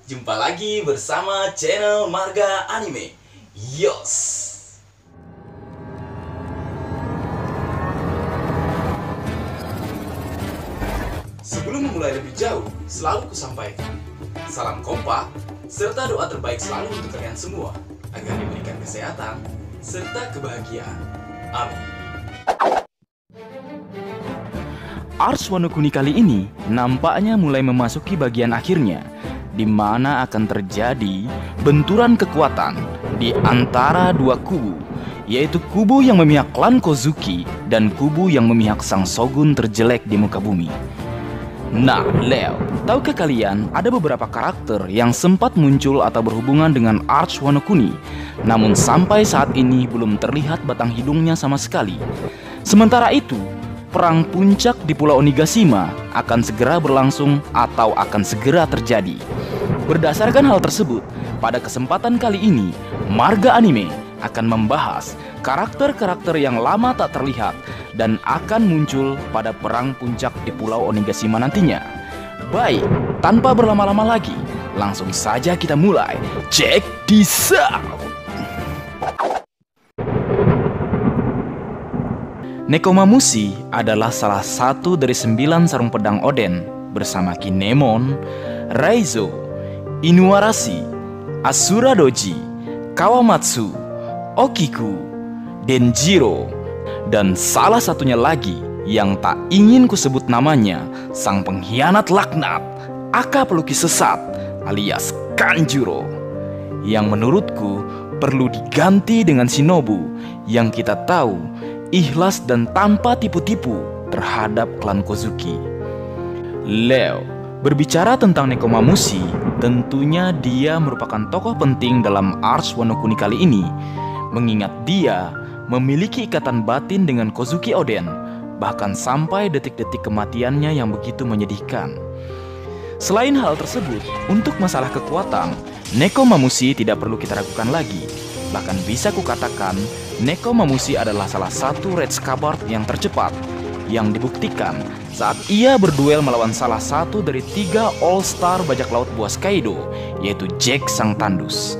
Jumpa lagi bersama channel Marga Anime. Yos. Sebelum memulai lebih jauh, selalu kusampaikan salam kompak serta doa terbaik selalu untuk kalian semua agar diberikan kesehatan serta kebahagiaan. Amin. Ars Wano Kuni kali ini nampaknya mulai memasuki bagian akhirnya, di mana akan terjadi benturan kekuatan di antara dua kubu, yaitu kubu yang memihak klan Kozuki dan kubu yang memihak sang shogun terjelek di muka bumi. Nah, Leo, tahukah kalian ada beberapa karakter yang sempat muncul atau berhubungan dengan Ars Wano Kuni, namun sampai saat ini belum terlihat batang hidungnya sama sekali. Sementara itu, perang puncak di Pulau Onigashima akan segera berlangsung atau akan segera terjadi. Berdasarkan hal tersebut, pada kesempatan kali ini, Marga Anime akan membahas karakter-karakter yang lama tak terlihat dan akan muncul pada perang puncak di Pulau Onigashima nantinya. Baik, tanpa berlama-lama lagi, langsung saja kita mulai. Check this out! Nekomamushi adalah salah satu dari 9 sarung pedang Oden bersama Kinemon, Raizo, Inuarashi, Asura Doji, Kawamatsu, Okiku, Denjiro, dan salah satunya lagi yang tak ingin kusebut namanya, sang pengkhianat laknat, aka pelukis sesat alias Kanjuro, yang menurutku perlu diganti dengan Shinobu yang kita tahu ikhlas dan tanpa tipu-tipu terhadap klan Kozuki. Leo, berbicara tentang Nekomamushi, tentunya dia merupakan tokoh penting dalam Ars Wano Kuni kali ini, mengingat dia memiliki ikatan batin dengan Kozuki Oden, bahkan sampai detik-detik kematiannya yang begitu menyedihkan. Selain hal tersebut, untuk masalah kekuatan, Nekomamushi tidak perlu kita ragukan lagi. Bahkan bisa kukatakan, Nekomamushi adalah salah satu Red Scabbard yang tercepat, yang dibuktikan saat ia berduel melawan salah satu dari 3 All-Star bajak laut buas Kaido, yaitu Jack sang Tandus.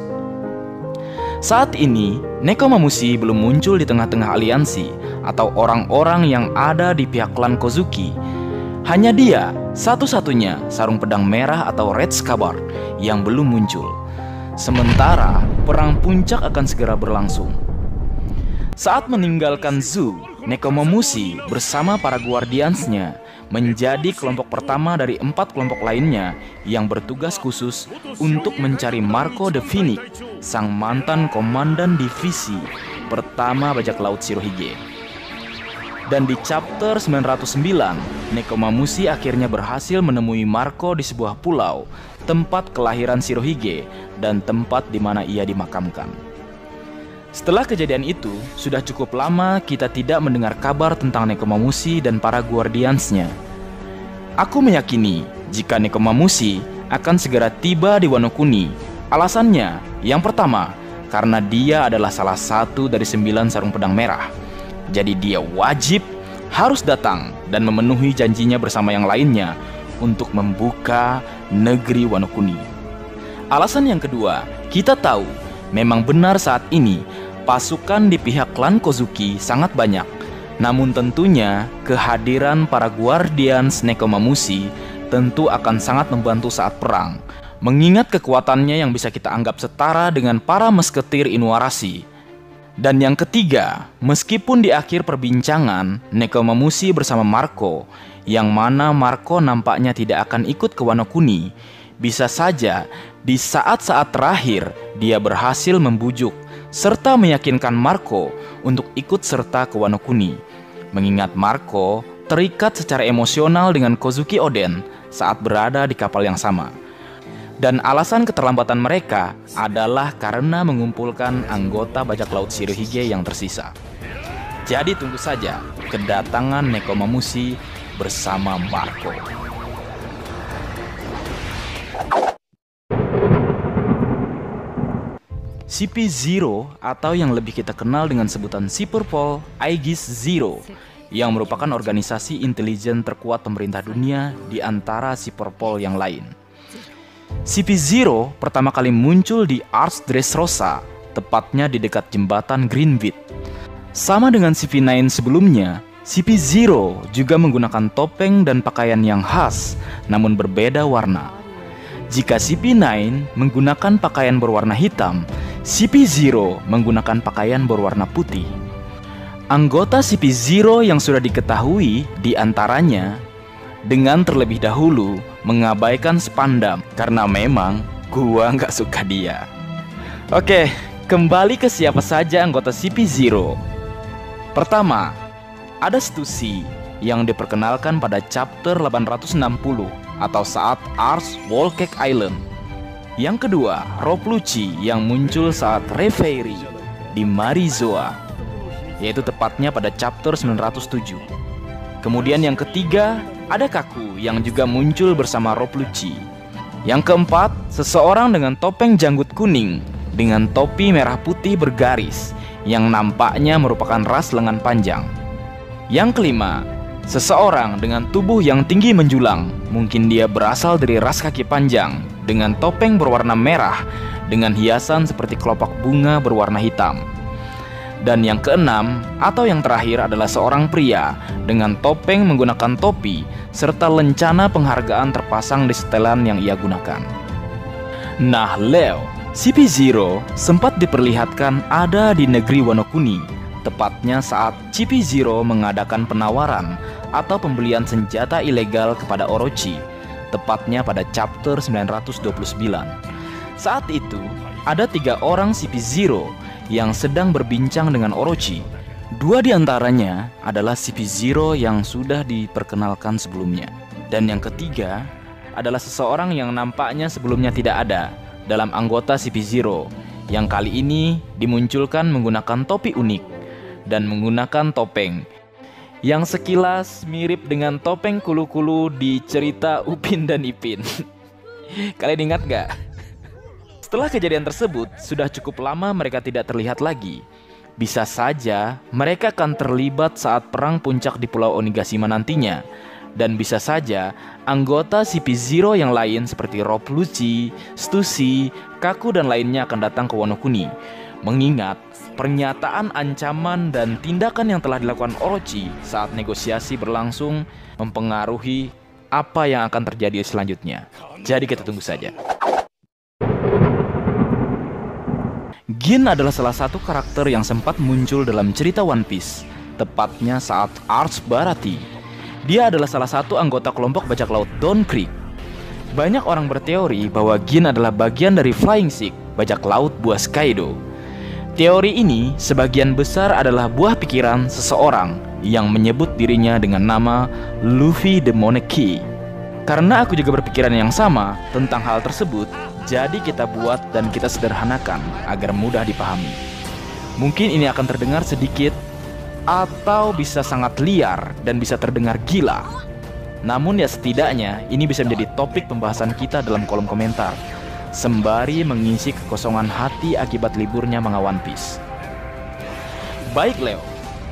Saat ini, Nekomamushi belum muncul di tengah-tengah aliansi atau orang-orang yang ada di pihak klan Kozuki. Hanya dia, satu-satunya sarung pedang merah atau Red Scabbard yang belum muncul. Sementara perang puncak akan segera berlangsung. Saat meninggalkan Zoo, Nekomamushi bersama para Guardiansnya menjadi kelompok pertama dari 4 kelompok lainnya yang bertugas khusus untuk mencari Marco the Phoenix, sang mantan komandan divisi pertama bajak laut Shirohige. Dan di chapter 909, Nekomamushi akhirnya berhasil menemui Marco di sebuah pulau, tempat kelahiran Shirohige dan tempat di mana ia dimakamkan. Setelah kejadian itu, sudah cukup lama kita tidak mendengar kabar tentang Nekomamushi dan para Guardiansnya. Aku meyakini jika Nekomamushi akan segera tiba di Wano Kuni. Alasannya, yang pertama, karena dia adalah salah satu dari 9 sarung pedang merah. Jadi dia wajib harus datang dan memenuhi janjinya bersama yang lainnya untuk membuka negeri Wano Kuni. Alasan yang kedua, kita tahu memang benar saat ini pasukan di pihak klan Kozuki sangat banyak. Namun tentunya kehadiran para Guardians Nekomamushi tentu akan sangat membantu saat perang, mengingat kekuatannya yang bisa kita anggap setara dengan para musketir Inuarashi. Dan yang ketiga, meskipun di akhir perbincangan Nekomamushi bersama Marco, yang mana Marco nampaknya tidak akan ikut ke Wano Kuni, bisa saja di saat-saat terakhir dia berhasil membujuk serta meyakinkan Marco untuk ikut serta ke Wano Kuni, mengingat Marco terikat secara emosional dengan Kozuki Oden saat berada di kapal yang sama. Dan alasan keterlambatan mereka adalah karena mengumpulkan anggota bajak laut Shirohige yang tersisa. Jadi tunggu saja kedatangan Nekomamushi bersama Marco. CP0 atau yang lebih kita kenal dengan sebutan Cyberpol Aegis Zero, yang merupakan organisasi intelijen terkuat pemerintah dunia di antara Cyberpol yang lain. CP0 pertama kali muncul di Arch Dressrosa, tepatnya di dekat jembatan Greenwich. Sama dengan CP9 sebelumnya, CP0 juga menggunakan topeng dan pakaian yang khas, namun berbeda warna. Jika CP9 menggunakan pakaian berwarna hitam, CP0 menggunakan pakaian berwarna putih. Anggota CP0 yang sudah diketahui diantaranya dengan terlebih dahulu mengabaikan Spandam karena memang gua nggak suka dia. Oke, kembali ke siapa saja anggota CP0. Pertama, ada Stussy yang diperkenalkan pada chapter 860 atau saat Arch Wallcake Island. Yang kedua, Rob Lucci yang muncul saat Reverie di Marizoa, yaitu tepatnya pada chapter 907. Kemudian yang ketiga, ada Kaku yang juga muncul bersama Rob Lucci. Yang keempat, seseorang dengan topeng janggut kuning dengan topi merah putih bergaris yang nampaknya merupakan ras lengan panjang. Yang kelima, seseorang dengan tubuh yang tinggi menjulang, mungkin dia berasal dari ras kaki panjang dengan topeng berwarna merah dengan hiasan seperti kelopak bunga berwarna hitam. Dan yang keenam atau yang terakhir adalah seorang pria dengan topeng menggunakan topi serta lencana penghargaan terpasang di setelan yang ia gunakan. Nah Leo, CP0 sempat diperlihatkan ada di negeri Wano Kuni, tepatnya saat CP0 mengadakan penawaran atau pembelian senjata ilegal kepada Orochi, tepatnya pada chapter 929. Saat itu, ada 3 orang CP0 yang sedang berbincang dengan Orochi. 2 diantaranya adalah CP0 yang sudah diperkenalkan sebelumnya. Dan yang ketiga adalah seseorang yang nampaknya sebelumnya tidak ada dalam anggota CP0, yang kali ini dimunculkan menggunakan topi unik dan menggunakan topeng yang sekilas mirip dengan topeng kulu-kulu di cerita Upin dan Ipin. Kalian ingat gak? Setelah kejadian tersebut, sudah cukup lama mereka tidak terlihat lagi. Bisa saja mereka akan terlibat saat perang puncak di Pulau Onigashima nantinya. Dan bisa saja anggota CP0 yang lain seperti Rob Lucci, Stussy, Kaku dan lainnya akan datang ke Wano Kuni. Mengingat pernyataan ancaman dan tindakan yang telah dilakukan Orochi saat negosiasi berlangsung mempengaruhi apa yang akan terjadi selanjutnya. Jadi kita tunggu saja. Gin adalah salah satu karakter yang sempat muncul dalam cerita One Piece, tepatnya saat Arch Baratie. Dia adalah salah satu anggota kelompok bajak laut Dawn Creek. Banyak orang berteori bahwa Gin adalah bagian dari Flying Six, bajak laut buas Kaido. Teori ini sebagian besar adalah buah pikiran seseorang yang menyebut dirinya dengan nama Luffy the Monarchy. Karena aku juga berpikiran yang sama tentang hal tersebut, jadi kita buat dan kita sederhanakan agar mudah dipahami. Mungkin ini akan terdengar sedikit atau bisa sangat liar dan bisa terdengar gila. Namun ya setidaknya ini bisa menjadi topik pembahasan kita dalam kolom komentar, sembari mengisi kekosongan hati akibat liburnya manga One Piece. Baik Leo,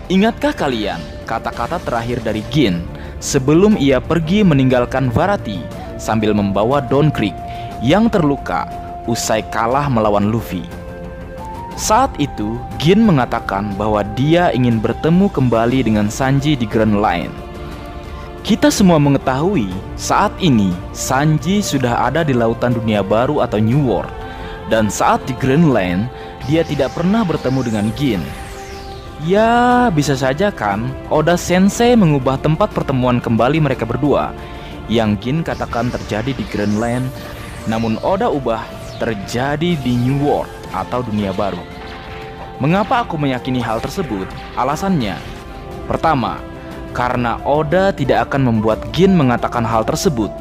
ingatkah kalian kata-kata terakhir dari Gin sebelum ia pergi meninggalkan Baratie sambil membawa Dawn Creek yang terluka usai kalah melawan Luffy? Saat itu, Gin mengatakan bahwa dia ingin bertemu kembali dengan Sanji di Grand Line. Kita semua mengetahui saat ini Sanji sudah ada di lautan dunia baru atau New World. Dan saat di Grand Line, dia tidak pernah bertemu dengan Gin. Ya, bisa saja kan Oda Sensei mengubah tempat pertemuan kembali mereka berdua, yang Gin katakan terjadi di Grand Line, namun Oda ubah terjadi di New World atau dunia baru. Mengapa aku meyakini hal tersebut? Alasannya, pertama, karena Oda tidak akan membuat Gin mengatakan hal tersebut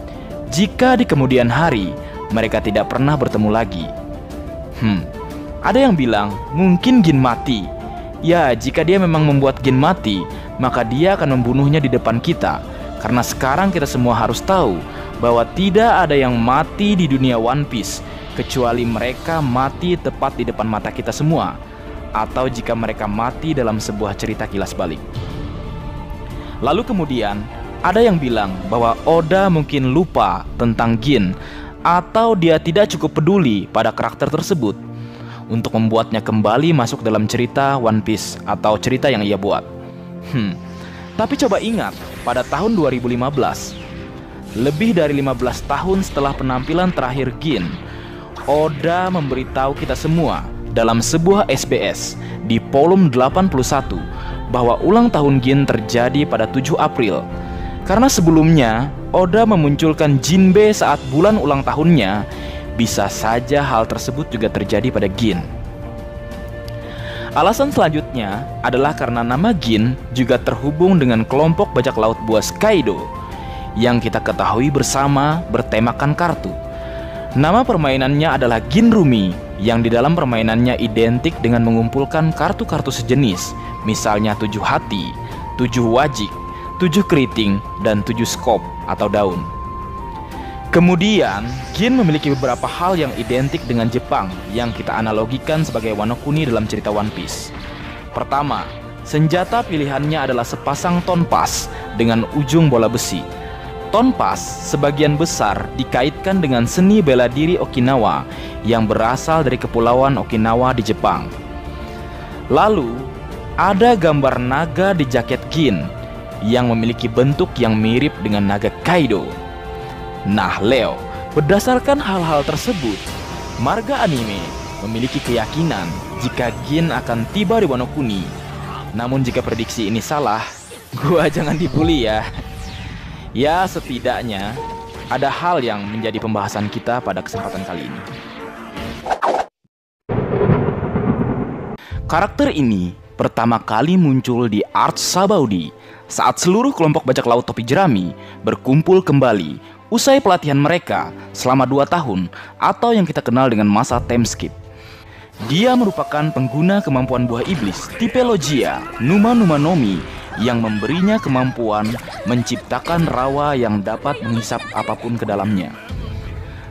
jika di kemudian hari mereka tidak pernah bertemu lagi. Ada yang bilang mungkin Gin mati. Ya, jika dia memang membuat Gin mati, maka dia akan membunuhnya di depan kita. Karena sekarang kita semua harus tahu bahwa tidak ada yang mati di dunia One Piece kecuali mereka mati tepat di depan mata kita semua, atau jika mereka mati dalam sebuah cerita kilas balik. Lalu kemudian ada yang bilang bahwa Oda mungkin lupa tentang Gin atau dia tidak cukup peduli pada karakter tersebut untuk membuatnya kembali masuk dalam cerita One Piece atau cerita yang ia buat. Tapi coba ingat, pada tahun 2015, lebih dari 15 tahun setelah penampilan terakhir Gin, Oda memberitahu kita semua dalam sebuah SBS di volume 81 bahwa ulang tahun Gin terjadi pada 7 April. Karena sebelumnya Oda memunculkan Jinbe saat bulan ulang tahunnya, bisa saja hal tersebut juga terjadi pada Gin. Alasan selanjutnya adalah karena nama Gin juga terhubung dengan kelompok bajak laut buas Kaido yang kita ketahui bersama bertemakan kartu. Nama permainannya adalah Ginrumi, yang di dalam permainannya identik dengan mengumpulkan kartu-kartu sejenis, misalnya 7 hati, 7 wajik, 7 keriting, dan 7 skop atau daun. Kemudian, Gin memiliki beberapa hal yang identik dengan Jepang yang kita analogikan sebagai Wano Kuni dalam cerita One Piece. Pertama, senjata pilihannya adalah sepasang tonpas dengan ujung bola besi. Tonpas sebagian besar dikaitkan dengan seni bela diri Okinawa yang berasal dari kepulauan Okinawa di Jepang. Lalu, ada gambar naga di jaket Gin yang memiliki bentuk yang mirip dengan naga Kaido. Nah, Leo, berdasarkan hal-hal tersebut, marga anime memiliki keyakinan jika Gin akan tiba di Wano Kuni. Namun jika prediksi ini salah, gua jangan dibully ya. Ya, setidaknya ada hal yang menjadi pembahasan kita pada kesempatan kali ini. Karakter ini pertama kali muncul di Arch Sabaudi saat seluruh kelompok bajak laut topi jerami berkumpul kembali usai pelatihan mereka selama 2 tahun atau yang kita kenal dengan masa time skip. Dia merupakan pengguna kemampuan buah iblis tipe Logia Numa Numa Nomi yang memberinya kemampuan menciptakan rawa yang dapat menghisap apapun ke dalamnya.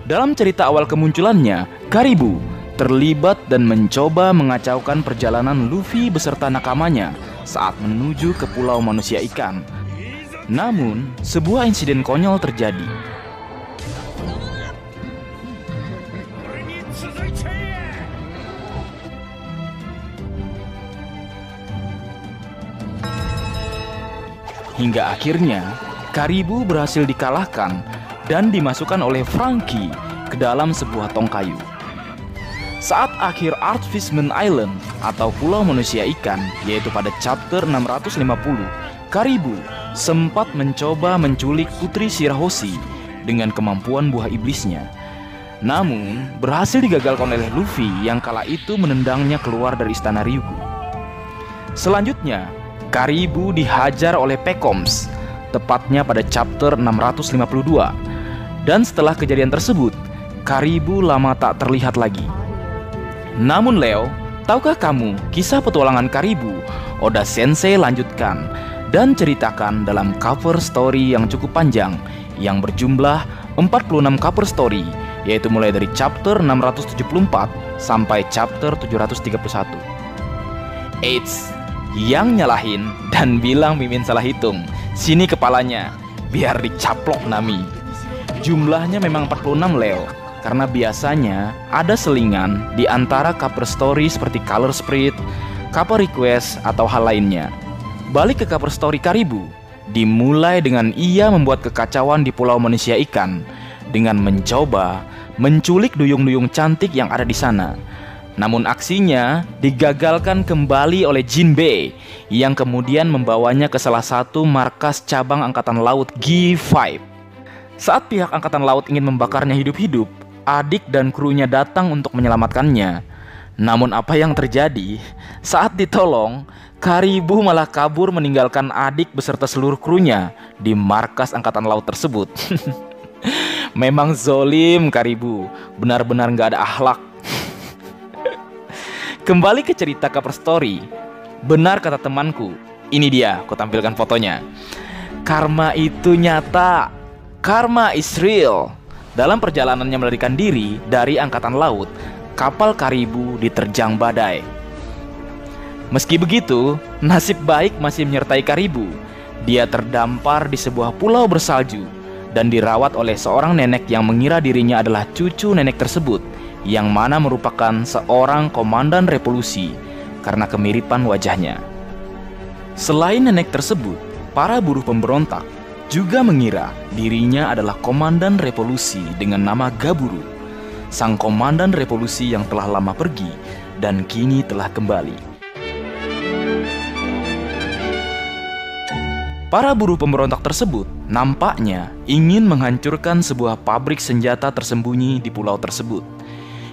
Dalam cerita awal kemunculannya, Karibu terlibat dan mencoba mengacaukan perjalanan Luffy beserta nakamanya saat menuju ke Pulau Manusia Ikan. Namun, sebuah insiden konyol terjadi. Hingga akhirnya, Karibu berhasil dikalahkan dan dimasukkan oleh Franky ke dalam sebuah tong kayu. Saat akhir Art Fishman Island atau Pulau Manusia Ikan, yaitu pada chapter 650, Karibu sempat mencoba menculik Putri Shirahoshi dengan kemampuan buah iblisnya. Namun, berhasil digagalkan oleh Luffy yang kala itu menendangnya keluar dari istana Ryugu. Selanjutnya, Karibu dihajar oleh Pekoms, tepatnya pada chapter 652. Dan setelah kejadian tersebut, Karibu lama tak terlihat lagi. Namun Leo, tahukah kamu kisah petualangan Karibu Oda Sensei lanjutkan dan ceritakan dalam cover story yang cukup panjang yang berjumlah 46 cover story, yaitu mulai dari chapter 674 sampai chapter 731. Eits, yang nyalahin dan bilang Mimin salah hitung, sini kepalanya, biar dicaplok Nami. Jumlahnya memang 46 Leo, karena biasanya ada selingan di antara cover story seperti Color Sprite, cover request, atau hal lainnya. Balik ke cover story Karibu, dimulai dengan ia membuat kekacauan di Pulau Manusia Ikan dengan mencoba menculik duyung-duyung cantik yang ada di sana. Namun aksinya digagalkan kembali oleh Jinbe yang kemudian membawanya ke salah satu markas cabang Angkatan Laut G5. Saat pihak Angkatan Laut ingin membakarnya hidup-hidup, adik dan krunya datang untuk menyelamatkannya. Namun apa yang terjadi? Saat ditolong, Karibu malah kabur meninggalkan adik beserta seluruh krunya di markas Angkatan Laut tersebut. Memang zolim Karibu, benar-benar gak ada akhlak. Kembali ke cerita cover story. Benar kata temanku, ini dia, aku tampilkan fotonya. Karma itu nyata, karma is real. Dalam perjalanannya melarikan diri dari Angkatan Laut, kapal Karibu diterjang badai. Meski begitu, nasib baik masih menyertai Karibu. Dia terdampar di sebuah pulau bersalju dan dirawat oleh seorang nenek yang mengira dirinya adalah cucu nenek tersebut, yang mana merupakan seorang komandan revolusi karena kemiripan wajahnya. Selain nenek tersebut, para buruh pemberontak juga mengira dirinya adalah komandan revolusi dengan nama Gaburu, sang komandan revolusi yang telah lama pergi dan kini telah kembali. Para buruh pemberontak tersebut nampaknya ingin menghancurkan sebuah pabrik senjata tersembunyi di pulau tersebut,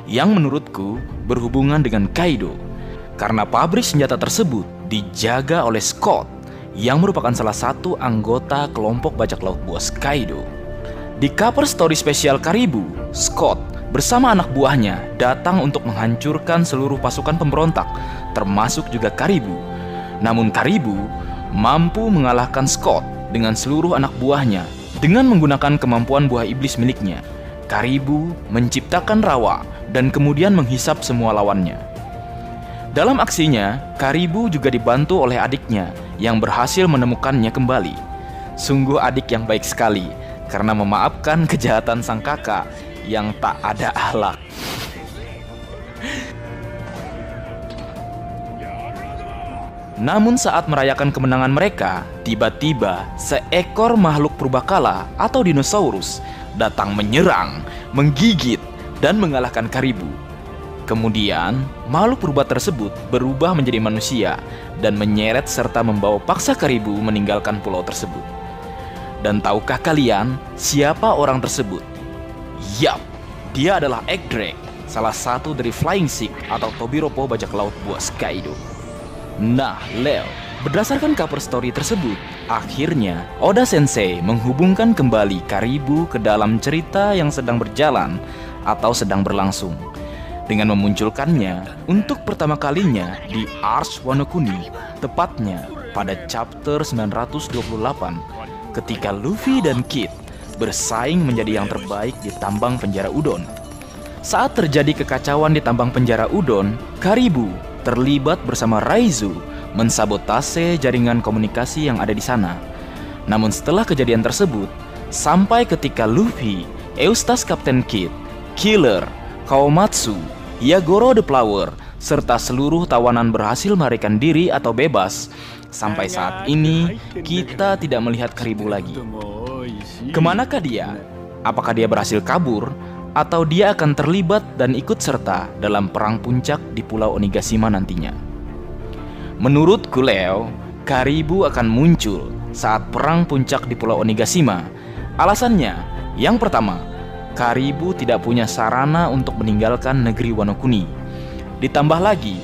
yang menurutku berhubungan dengan Kaido, karena pabrik senjata tersebut dijaga oleh Scott, yang merupakan salah satu anggota kelompok bajak laut bos Kaido. Di cover story spesial Karibu, Scott bersama anak buahnya datang untuk menghancurkan seluruh pasukan pemberontak, termasuk juga Karibu. Namun Karibu mampu mengalahkan Scott dengan seluruh anak buahnya dengan menggunakan kemampuan buah iblis miliknya. Karibu menciptakan rawa dan kemudian menghisap semua lawannya. Dalam aksinya, Karibu juga dibantu oleh adiknya yang berhasil menemukannya kembali. Sungguh adik yang baik sekali karena memaafkan kejahatan sang kakak yang tak ada akhlak. Namun saat merayakan kemenangan mereka, tiba-tiba seekor makhluk purbakala atau dinosaurus datang menyerang, menggigit, dan mengalahkan Karibu. Kemudian, makhluk purba tersebut berubah menjadi manusia dan menyeret serta membawa paksa Karibu meninggalkan pulau tersebut. Dan tahukah kalian siapa orang tersebut? Yap, dia adalah Egg-Drake, salah satu dari Flying Sick atau Tobiropo bajak laut buas Kaido. Nah, Leo, berdasarkan cover story tersebut, akhirnya Oda Sensei menghubungkan kembali Karibu ke dalam cerita yang sedang berjalan atau sedang berlangsung, dengan memunculkannya untuk pertama kalinya di Arch Wano Kuni, tepatnya pada chapter 928, ketika Luffy dan Kid bersaing menjadi yang terbaik di tambang penjara Udon. Saat terjadi kekacauan di tambang penjara Udon, Karibu terlibat bersama Raizo mensabotase jaringan komunikasi yang ada di sana. Namun setelah kejadian tersebut, sampai ketika Luffy, Eustace Captain Kid, Killer, Kawamatsu, Yagoro the Flower, serta seluruh tawanan berhasil melarikan diri atau bebas, sampai saat ini kita tidak melihat Karibu lagi. Kemanakah dia? Apakah dia berhasil kabur? Atau dia akan terlibat dan ikut serta dalam perang puncak di Pulau Onigashima nantinya? Menurutku Leo, Karibu akan muncul saat perang puncak di Pulau Onigashima. Alasannya, yang pertama, Karibu tidak punya sarana untuk meninggalkan negeri Wano Kuni. Ditambah lagi,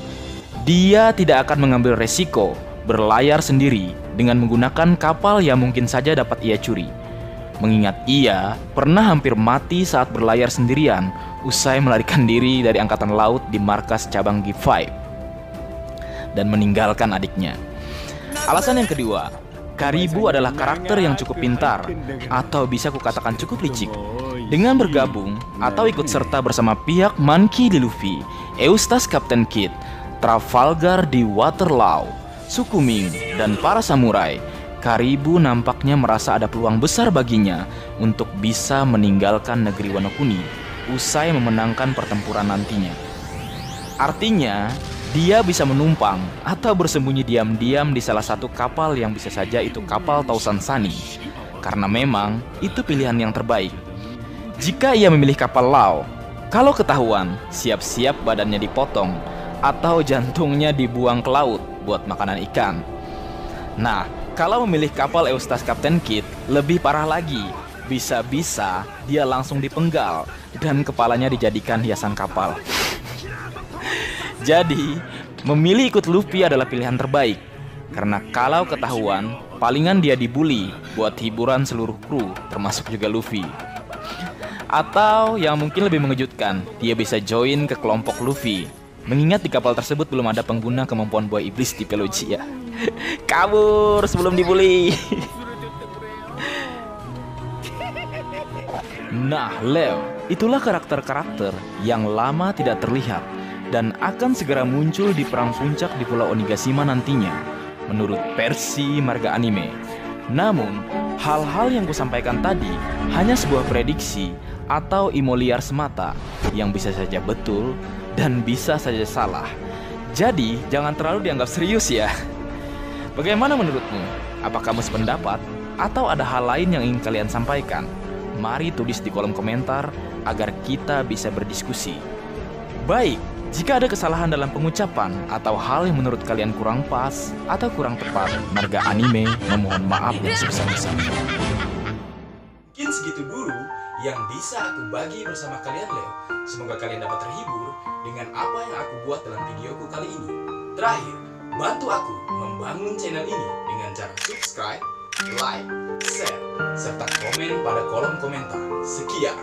dia tidak akan mengambil resiko berlayar sendiri dengan menggunakan kapal yang mungkin saja dapat ia curi. Mengingat ia pernah hampir mati saat berlayar sendirian usai melarikan diri dari angkatan laut di markas cabang G5 dan meninggalkan adiknya. Alasan yang kedua, Karibu adalah karakter yang cukup pintar, atau bisa kukatakan cukup licik. Dengan bergabung atau ikut serta bersama pihak Monkey D. Luffy, Eustace Captain Kid, Trafalgar di Waterloo, suku Ming, dan para samurai, Karibu nampaknya merasa ada peluang besar baginya untuk bisa meninggalkan negeri Wano Kuni usai memenangkan pertempuran nantinya. Artinya, dia bisa menumpang atau bersembunyi diam-diam di salah satu kapal yang bisa saja itu kapal Tausan Sunny, karena memang itu pilihan yang terbaik. Jika ia memilih kapal Lao, kalau ketahuan, siap-siap badannya dipotong atau jantungnya dibuang ke laut buat makanan ikan. Nah, kalau memilih kapal Eustace Captain Kid, lebih parah lagi. Bisa-bisa dia langsung dipenggal dan kepalanya dijadikan hiasan kapal. Jadi, memilih ikut Luffy adalah pilihan terbaik. Karena kalau ketahuan, palingan dia dibully buat hiburan seluruh kru, termasuk juga Luffy. Atau yang mungkin lebih mengejutkan, dia bisa join ke kelompok Luffy. Mengingat di kapal tersebut belum ada pengguna kemampuan buah iblis di Pelogia. Kabur sebelum dibully. Nah, Leo, itulah karakter-karakter yang lama tidak terlihat dan akan segera muncul di perang puncak di Pulau Onigashima nantinya, menurut versi manga anime. Namun, Hal-hal yang kusampaikan tadi hanya sebuah prediksi atau imo liar semata yang bisa saja betul dan bisa saja salah. Jadi, jangan terlalu dianggap serius ya. Bagaimana menurutmu? Apa kamu sependapat? Atau ada hal lain yang ingin kalian sampaikan? Mari tulis di kolom komentar agar kita bisa berdiskusi. Baik, jika ada kesalahan dalam pengucapan atau hal yang menurut kalian kurang pas atau kurang tepat, Marga Anime memohon maaf yang sebesar-besarnya. Mungkin segitu dulu yang bisa aku bagi bersama kalian, Leo. Semoga kalian dapat terhibur dengan apa yang aku buat dalam videoku kali ini. Terakhir, bantu aku membangun channel ini dengan cara subscribe, like, share, serta komen pada kolom komentar. Sekian.